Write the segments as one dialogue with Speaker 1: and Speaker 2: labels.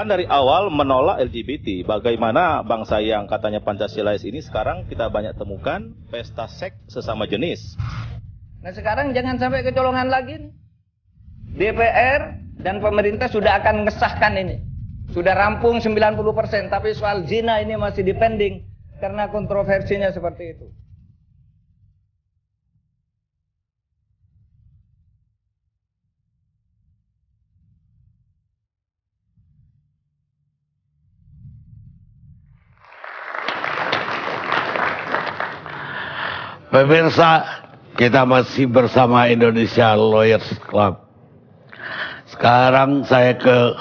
Speaker 1: Pan dari awal menolak LGBT. Bagaimana bangsa yang katanya Pancasilais ini sekarang kita banyak temukan pesta seks sesama jenis.
Speaker 2: Nah sekarang jangan sampai kecolongan lagi. DPR dan pemerintah sudah akan mengesahkan ini. Sudah rampung 90%, tapi soal zina ini masih dipending karena kontroversinya seperti itu.
Speaker 3: Pemirsa, kita masih bersama Indonesia Lawyers Club. Sekarang saya ke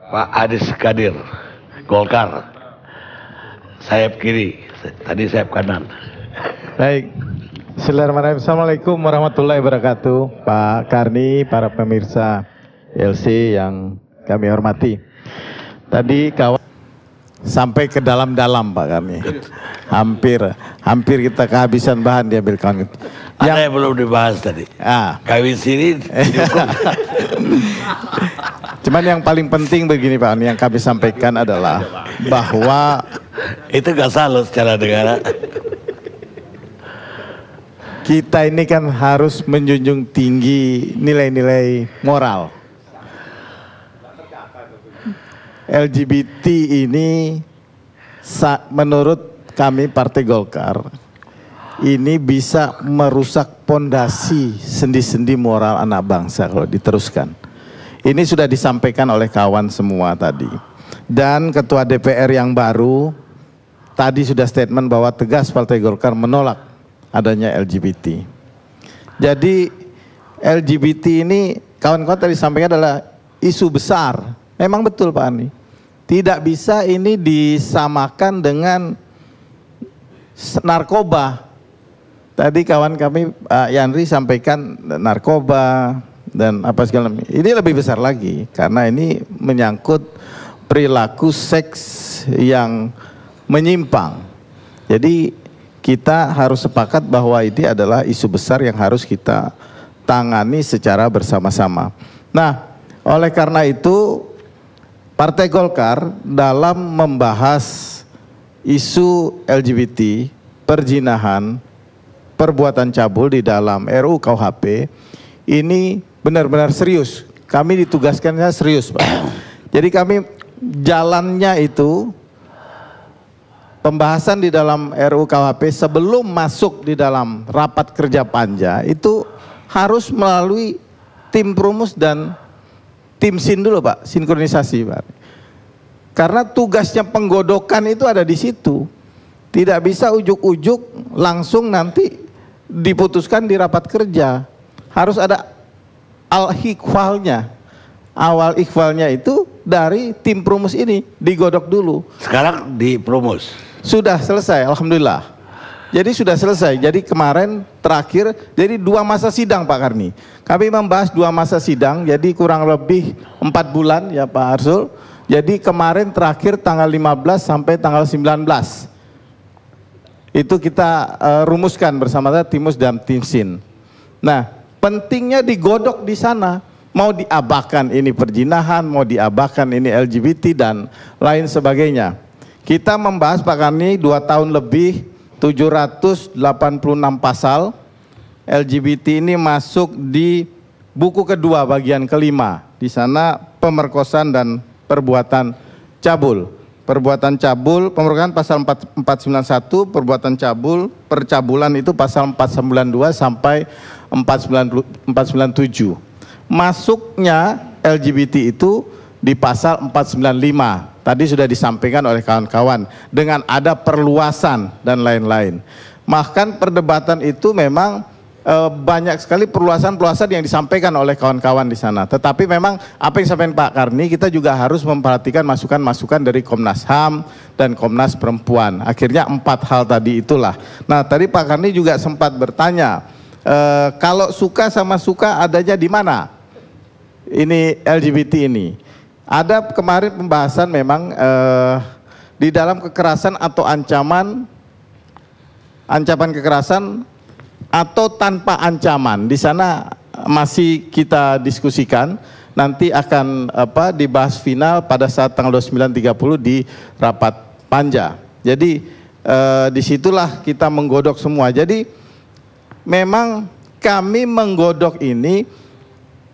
Speaker 3: Pak Adis Kadir, Golkar. Sayap kiri, tadi sayap kanan.
Speaker 4: Baik, Bismillahirrahmanirrahim. Assalamualaikum warahmatullahi wabarakatuh. Pak Karni, para pemirsa LC yang kami hormati. Tadi kawan sampai ke dalam-dalam Pak Karni. Hampir kita kehabisan bahan diambil kawan.
Speaker 3: Ada yang belum dibahas tadi. Kawin siri.
Speaker 4: Cuman yang paling penting begini Pak, yang kami sampaikan adalah bahwa
Speaker 3: itu gak salah secara negara.
Speaker 4: Kita ini kan harus menjunjung tinggi nilai-nilai moral. LGBT ini menurut kami Partai Golkar ini bisa merusak pondasi sendi-sendi moral anak bangsa kalau diteruskan. Ini sudah disampaikan oleh kawan semua tadi. Dan Ketua DPR yang baru tadi sudah statement bahwa tegas Partai Golkar menolak adanya LGBT. Jadi LGBT ini kawan-kawan tadi sampaikan adalah isu besar. Memang betul Pak Ani. Tidak bisa ini disamakan dengan narkoba. Tadi kawan kami Pak Yandri sampaikan narkoba dan apa segala macam. Ini lebih besar lagi karena ini menyangkut perilaku seks yang menyimpang. Jadi kita harus sepakat bahwa ini adalah isu besar yang harus kita tangani secara bersama-sama. Nah, oleh karena itu Partai Golkar dalam membahas isu LGBT, perzinahan, perbuatan cabul di dalam RUU KUHP ini benar-benar serius. Kami ditugaskannya serius Pak. Jadi kami jalannya itu pembahasan di dalam RUU KUHP sebelum masuk di dalam rapat kerja panja itu harus melalui tim Prumus dan tim SIN dulu Pak, sinkronisasi Pak. Karena tugasnya penggodokan itu ada di situ. Tidak bisa ujuk-ujuk langsung nanti diputuskan di rapat kerja. Harus ada al-ikhwalnya. Awal ikhwalnya itu dari tim Prumus ini digodok dulu.
Speaker 3: Sekarang di Prumus.
Speaker 4: Sudah selesai, alhamdulillah. Jadi sudah selesai. Jadi kemarin terakhir, jadi 2 masa sidang Pak Karni. Kami membahas 2 masa sidang, jadi kurang lebih 4 bulan ya Pak Arsul. Jadi kemarin terakhir tanggal 15 sampai tanggal 19. Itu kita rumuskan bersama Timus dan tim SIN. Nah, pentingnya digodok di sana. Mau diabahkan ini perzinahan, mau diabahkan ini LGBT dan lain sebagainya. Kita membahas Pak Karni 2 tahun lebih, 786 pasal LGBT ini masuk di buku kedua bagian kelima. Di sana pemerkosaan dan perbuatan cabul. Perbuatan cabul, pemerkosaan pasal 491, perbuatan cabul, percabulan itu pasal 492 sampai 497. Masuknya LGBT itu di pasal 495. Tadi sudah disampaikan oleh kawan-kawan dengan ada perluasan dan lain-lain. Bahkan perdebatan itu memang banyak sekali perluasan-perluasan yang disampaikan oleh kawan-kawan di sana. Tetapi memang apa yang disampaikan Pak Karni, kita juga harus memperhatikan masukan-masukan dari Komnas HAM dan Komnas Perempuan. Akhirnya 4 hal tadi itulah. Nah tadi Pak Karni juga sempat bertanya, kalau suka sama suka adanya di mana? Ini LGBT ini. Ada kemarin pembahasan memang di dalam kekerasan atau ancaman kekerasan atau tanpa ancaman. Di sana masih kita diskusikan nanti akan dibahas final pada saat tanggal 29.30 di rapat panja. Jadi disitulah kita menggodok semua. Jadi memang kami menggodok ini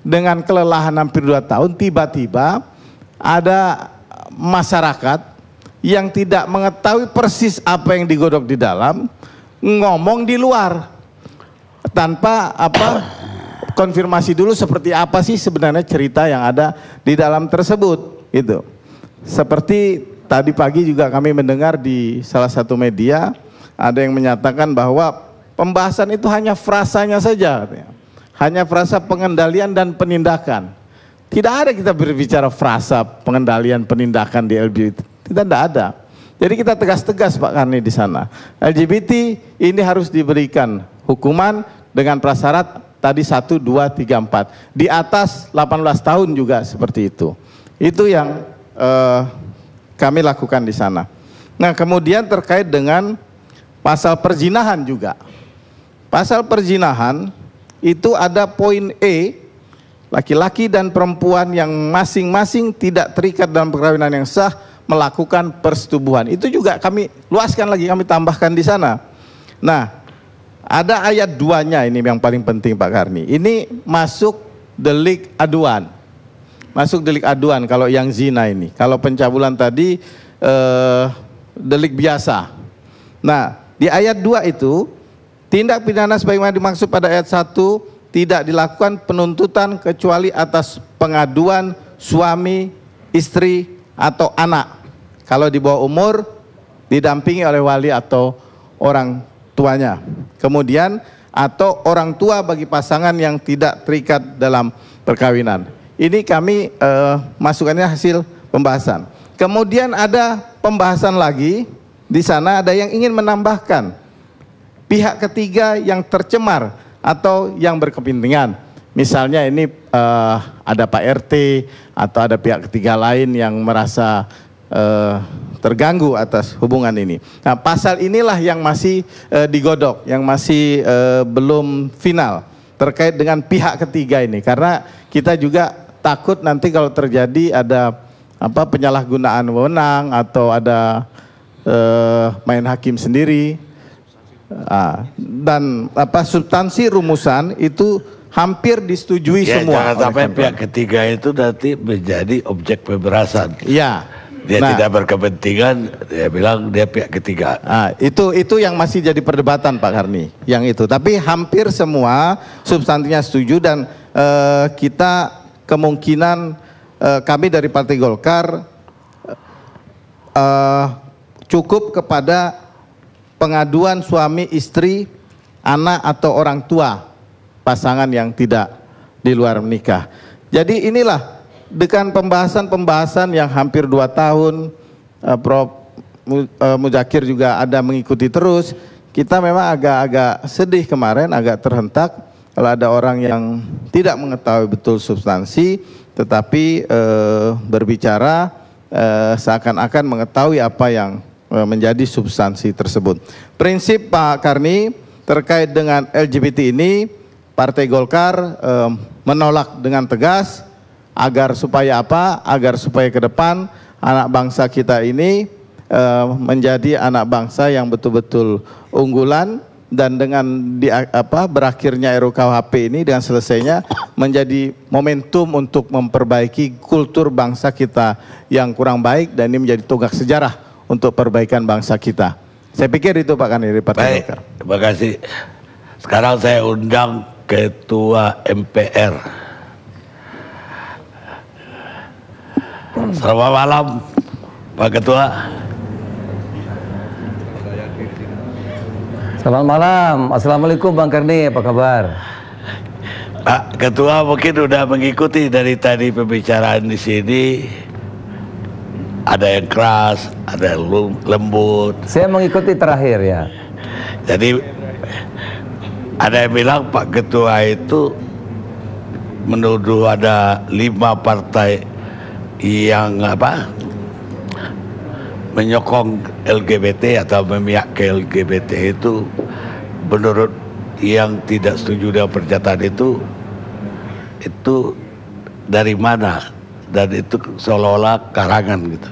Speaker 4: dengan kelelahan hampir 2 tahun, tiba-tiba ada masyarakat yang tidak mengetahui persis apa yang digodok di dalam, ngomong di luar tanpa konfirmasi dulu seperti apa sih sebenarnya cerita yang ada di dalam tersebut gitu. Seperti tadi pagi juga kami mendengar di salah satu media ada yang menyatakan bahwa pembahasan itu hanya frasanya saja katanya. Hanya frasa pengendalian dan penindakan. Tidak ada kita berbicara frasa pengendalian penindakan di LGBT. Kita tidak ada. Jadi kita tegas-tegas Pak Karni di sana. LGBT ini harus diberikan hukuman dengan prasyarat tadi 1, 2, 3, 4. Di atas 18 tahun juga seperti itu. Itu yang kami lakukan di sana. Nah, kemudian terkait dengan pasal perzinahan juga. Pasal perzinahan itu ada poin E, laki-laki dan perempuan yang masing-masing tidak terikat dalam perkawinan yang sah melakukan persetubuhan. Itu juga kami luaskan lagi, kami tambahkan di sana. Nah, ada ayat 2-nya ini yang paling penting Pak Karni. Ini masuk delik aduan. Masuk delik aduan kalau yang zina ini. Kalau pencabulan tadi delik biasa. Nah, di ayat 2 itu tindak pidana sebagaimana dimaksud pada ayat 1 tidak dilakukan penuntutan kecuali atas pengaduan suami, istri atau anak. Kalau di bawah umur didampingi oleh wali atau orang tuanya. Kemudian atau orang tua bagi pasangan yang tidak terikat dalam perkawinan. Ini kami masukannya hasil pembahasan. Kemudian ada pembahasan lagi di sana, ada yang ingin menambahkan pihak ketiga yang tercemar atau yang berkepentingan. Misalnya ini ada Pak RT atau ada pihak ketiga lain yang merasa terganggu atas hubungan ini. Nah, pasal inilah yang masih digodok, yang masih belum final terkait dengan pihak ketiga ini, karena kita juga takut nanti kalau terjadi ada penyalahgunaan wewenang atau ada main hakim sendiri. Dan substansi rumusan itu hampir disetujui semua.
Speaker 3: Jangan sampai pihak ketiga itu nanti menjadi objek pemerasan.
Speaker 4: Iya.
Speaker 3: Dia tidak berkepentingan, dia bilang dia pihak ketiga.
Speaker 4: Itu yang masih jadi perdebatan Pak Karni, yang itu. Tapi hampir semua substansinya setuju dan kita kemungkinan kami dari Partai Golkar cukup kepada pengaduan suami, istri, anak atau orang tua pasangan yang tidak di luar menikah. Jadi inilah dengan pembahasan-pembahasan yang hampir 2 tahun, Prof. Muzakir juga ada mengikuti terus. Kita memang agak-agak sedih kemarin, agak terhentak kalau ada orang yang tidak mengetahui betul substansi, tetapi berbicara seakan-akan mengetahui apa yang menjadi substansi tersebut. Prinsip Pak Karni terkait dengan LGBT ini, Partai Golkar menolak dengan tegas. Agar supaya apa? Agar supaya ke depan anak bangsa kita ini menjadi anak bangsa yang betul-betul unggulan, dan dengan berakhirnya RUKUHP ini dengan selesainya menjadi momentum untuk memperbaiki kultur bangsa kita yang kurang baik, dan ini menjadi tonggak sejarah untuk perbaikan bangsa kita. Saya pikir itu Pak Karni dari Partai Golkar.
Speaker 3: Terima kasih. Sekarang saya undang Ketua MPR. Selamat malam Pak Ketua.
Speaker 5: Selamat malam. Assalamualaikum Bang Karni, apa kabar?
Speaker 3: Pak Ketua mungkin sudah mengikuti dari tadi pembicaraan di sini. Ada yang keras, ada yang lembut.
Speaker 5: Saya mengikuti terakhir ya.
Speaker 3: Jadi ada yang bilang Pak Ketua itu menuduh ada 5 partai yang menyokong LGBT atau memihak ke LGBT. Itu menurut yang tidak setuju dengan pernyataan itu dari mana, dan itu seolah-olah karangan gitu.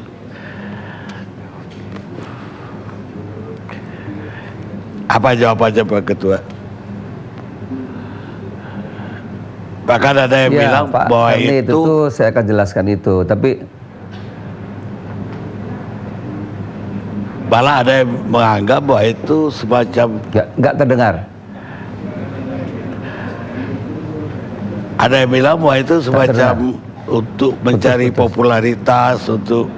Speaker 3: Apa jawabannya Pak Ketua? Bahkan ada yang
Speaker 5: Ya,
Speaker 3: bilang
Speaker 5: Pak,
Speaker 3: bahwa
Speaker 5: ini
Speaker 3: itu
Speaker 5: tentu saya akan jelaskan itu, tapi
Speaker 3: malah ada yang menganggap bahwa itu semacam,
Speaker 5: nggak terdengar.
Speaker 3: ada yang bilang bahwa itu semacam untuk mencari popularitas, untuk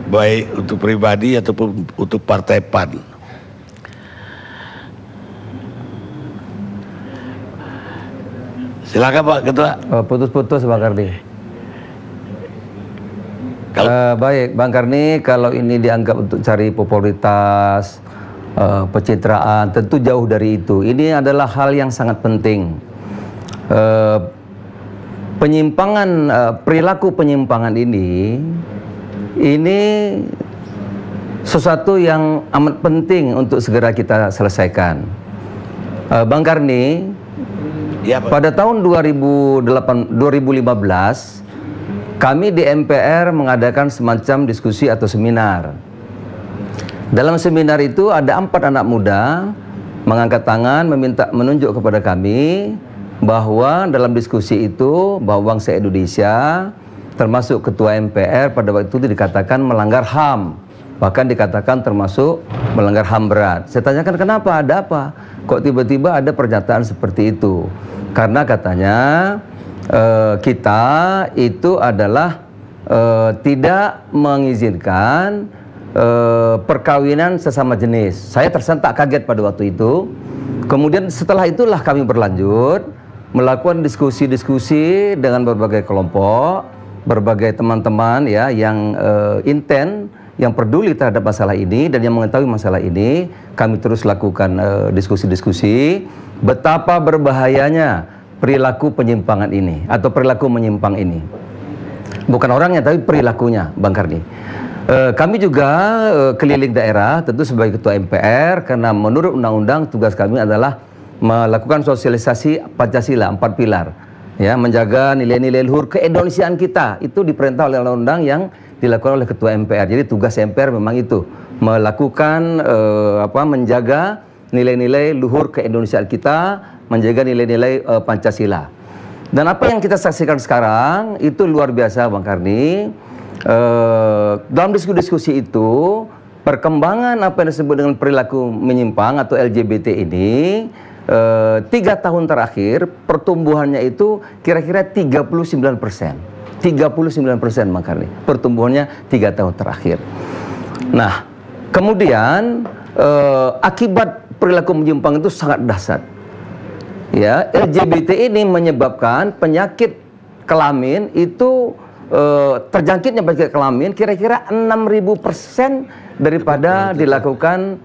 Speaker 3: baik untuk pribadi ataupun untuk partai PAN. Silakan Pak Ketua.
Speaker 5: Putus-putus Bang Karni.
Speaker 3: Kalau-
Speaker 5: Baik Bang Karni, kalau ini dianggap untuk cari popularitas, pencitraan, tentu jauh dari itu. Ini adalah hal yang sangat penting. Penyimpangan, perilaku penyimpangan ini sesuatu yang amat penting untuk segera kita selesaikan. Bang Karni,
Speaker 3: Ya, Pak.
Speaker 5: pada tahun 2015 kami di MPR mengadakan semacam diskusi atau seminar. Dalam seminar itu ada 4 anak muda mengangkat tangan meminta menunjuk kepada kami bahwa dalam diskusi itu bahwa bangsa Indonesia termasuk ketua MPR pada waktu itu dikatakan melanggar HAM, bahkan dikatakan termasuk melanggar HAM berat. Saya tanyakan kenapa, ada apa? Kok tiba-tiba ada pernyataan seperti itu? Karena katanya kita itu adalah tidak mengizinkan perkawinan sesama jenis. Saya tersentak kaget pada waktu itu. Kemudian setelah itulah kami berlanjut melakukan diskusi-diskusi dengan berbagai kelompok, berbagai teman-teman ya yang intent, yang peduli terhadap masalah ini dan yang mengetahui masalah ini. Kami terus lakukan diskusi-diskusi betapa berbahayanya perilaku penyimpangan ini atau perilaku menyimpang ini. Bukan orangnya tapi perilakunya, Bang Karni. Kami juga keliling daerah tentu sebagai ketua MPR karena menurut undang-undang tugas kami adalah melakukan sosialisasi Pancasila 4 pilar. Ya, menjaga nilai-nilai luhur keindonesiaan kita. Itu diperintah oleh undang-undang yang dilakukan oleh ketua MPR. Jadi tugas MPR memang itu melakukan menjaga nilai-nilai luhur keindonesiaan kita, menjaga nilai-nilai Pancasila. Dan apa yang kita saksikan sekarang itu luar biasa Bang Karni. Dalam diskusi itu perkembangan apa yang disebut dengan perilaku menyimpang atau LGBT ini 3 tahun terakhir pertumbuhannya itu kira-kira 39%. 39% Bang Karni. Pertumbuhannya 3 tahun terakhir. Nah, kemudian akibat perilaku menyimpang itu sangat dahsyat. Ya, LGBT ini menyebabkan penyakit kelamin itu terjangkitnya penyakit kelamin kira-kira 6.000% daripada dilakukan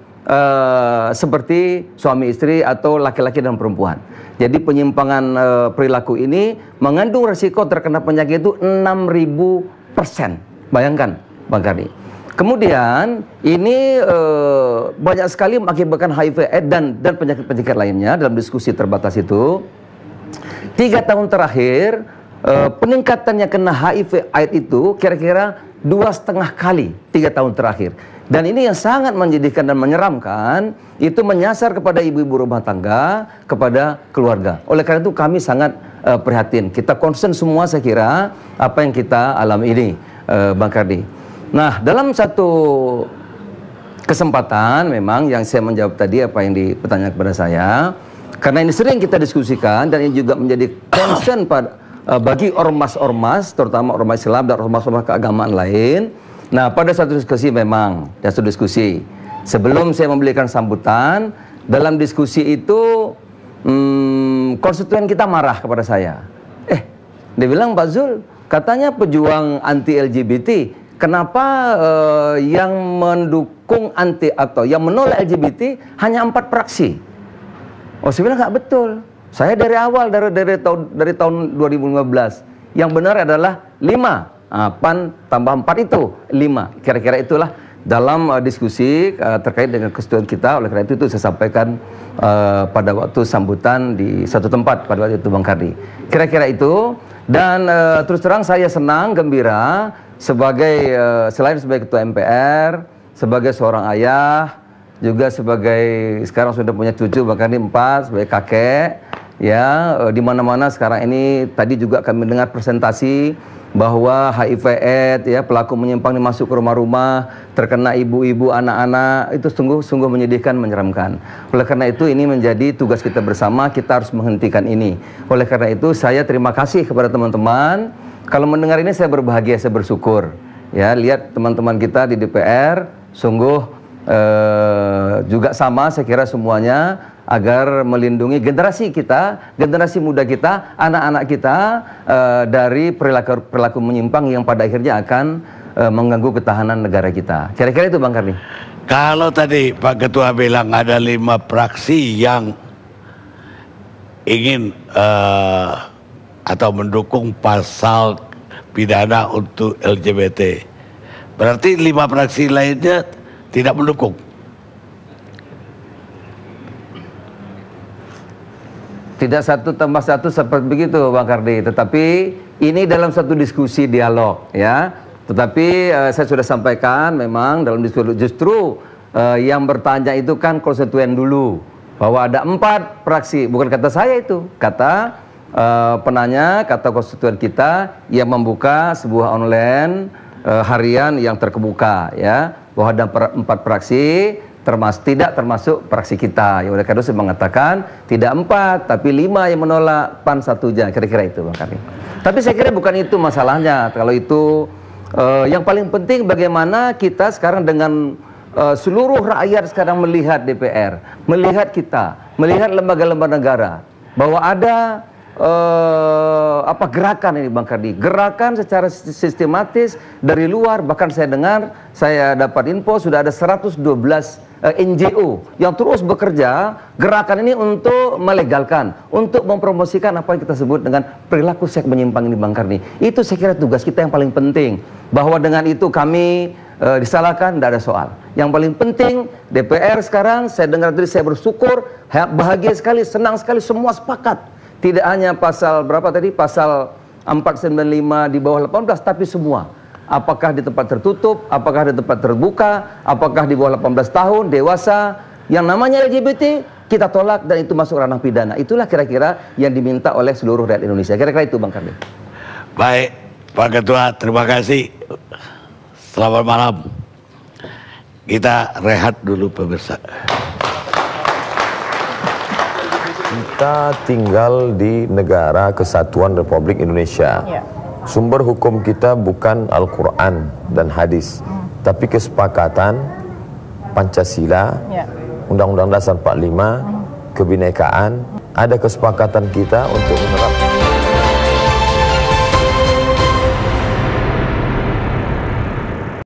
Speaker 5: seperti suami istri atau laki-laki dan perempuan. Jadi penyimpangan perilaku ini mengandung resiko terkena penyakit itu 6.000%. Bayangkan Bang Karni. Kemudian ini banyak sekali mengakibatkan HIV AIDS dan penyakit-penyakit lainnya. Dalam diskusi terbatas itu 3 tahun terakhir peningkatan yang kena HIV AIDS itu kira-kira 2,5 kali 3 tahun terakhir. Dan ini yang sangat menjadikan dan menyeramkan, itu menyasar kepada ibu-ibu rumah tangga, kepada keluarga. Oleh karena itu kami sangat prihatin. Kita concern semua saya kira apa yang kita alami ini, Bang Karni. Nah, dalam satu kesempatan memang yang saya menjawab tadi apa yang dipertanyakan kepada saya, karena ini sering kita diskusikan dan ini juga menjadi concern bagi ormas-ormas, terutama ormas Islam dan ormas-ormas keagamaan lain. Nah, pada satu diskusi memang, satu diskusi, sebelum saya memberikan sambutan, dalam diskusi itu konstituen kita marah kepada saya. Dia bilang, Pak Zul, katanya pejuang anti LGBT, kenapa yang mendukung anti atau yang menolak LGBT hanya 4 fraksi? Saya bilang nggak betul. Saya dari awal dari tahun 2015 yang benar adalah 5. PAN tambah 4 itu 5. Kira-kira itulah dalam diskusi terkait dengan kesetujuan kita. Oleh karena itu saya sampaikan pada waktu sambutan di satu tempat pada waktu itu Bang Karni. Kira-kira itu. Dan terus terang saya senang, gembira sebagai selain sebagai ketua MPR, sebagai seorang ayah, juga sebagai sekarang sudah punya cucu bahkan ini 4 sebagai kakek, ya di mana-mana sekarang ini. Tadi juga kami dengar presentasi bahwa HIV/AIDS ya pelaku menyimpang masuk ke rumah-rumah, terkena ibu-ibu, anak-anak, itu sungguh menyedihkan, menyeramkan. Oleh karena itu ini menjadi tugas kita bersama, kita harus menghentikan ini. Oleh karena itu saya terima kasih kepada teman-teman. Kalau mendengar ini saya berbahagia, saya bersyukur. Ya, lihat teman-teman kita di DPR sungguh juga sama, saya kira semuanya, agar melindungi generasi kita, generasi muda kita, anak-anak kita dari perilaku menyimpang yang pada akhirnya akan mengganggu ketahanan negara kita. Kira-kira itu Bang Karni.
Speaker 3: Kalau tadi Pak Ketua bilang ada 5 fraksi yang ingin atau mendukung pasal pidana untuk LGBT, berarti 5 fraksi lainnya tidak mendukung.
Speaker 5: Tidak 1 tambah 1 seperti begitu Bang Kardi, tetapi ini dalam satu diskusi dialog ya. Tetapi saya sudah sampaikan memang dalam diskusi justru yang bertanya itu kan konstituen dulu, bahwa ada 4 fraksi, bukan kata saya itu, kata penanya, kata konstituen kita yang membuka sebuah online harian yang terkemuka ya, bahwa ada 4 fraksi tidak termasuk fraksi kita. Ya, oleh karena itu saya mengatakan tidak 4 tapi 5 yang menolak, PAN 1 aja. Kira-kira itu Bang Karni. Tapi saya kira bukan itu masalahnya. Kalau itu yang paling penting bagaimana kita sekarang dengan seluruh rakyat sekarang melihat DPR, melihat kita, melihat lembaga-lembaga negara, bahwa ada gerakan ini Bang Kardi, gerakan secara sistematis dari luar. Bahkan saya dengar, saya dapat info sudah ada 112 NGO yang terus bekerja gerakan ini untuk melegalkan, untuk mempromosikan apa yang kita sebut dengan perilaku seks menyimpang ini Bang Karni. Itu saya kira tugas kita yang paling penting, bahwa dengan itu kami disalahkan, tidak ada soal. Yang paling penting DPR sekarang, saya dengar tadi, saya bersyukur, bahagia sekali, senang sekali, semua sepakat. Tidak hanya pasal berapa tadi, pasal 495 di bawah 18, tapi semua. Apakah di tempat tertutup, apakah di tempat terbuka, apakah di bawah 18 tahun, dewasa, yang namanya LGBT, kita tolak dan itu masuk ranah pidana. Itulah kira-kira yang diminta oleh seluruh rakyat Indonesia. Kira-kira itu Bang Karni.
Speaker 3: Baik, Pak Ketua, terima kasih. Selamat malam. Kita rehat dulu pemirsa.
Speaker 6: Kita tinggal di negara kesatuan Republik Indonesia. Sumber hukum kita bukan Al-Quran dan hadis, tapi kesepakatan Pancasila, Undang-Undang Dasar 45, kebinekaan. Ada kesepakatan kita untuk menerapkan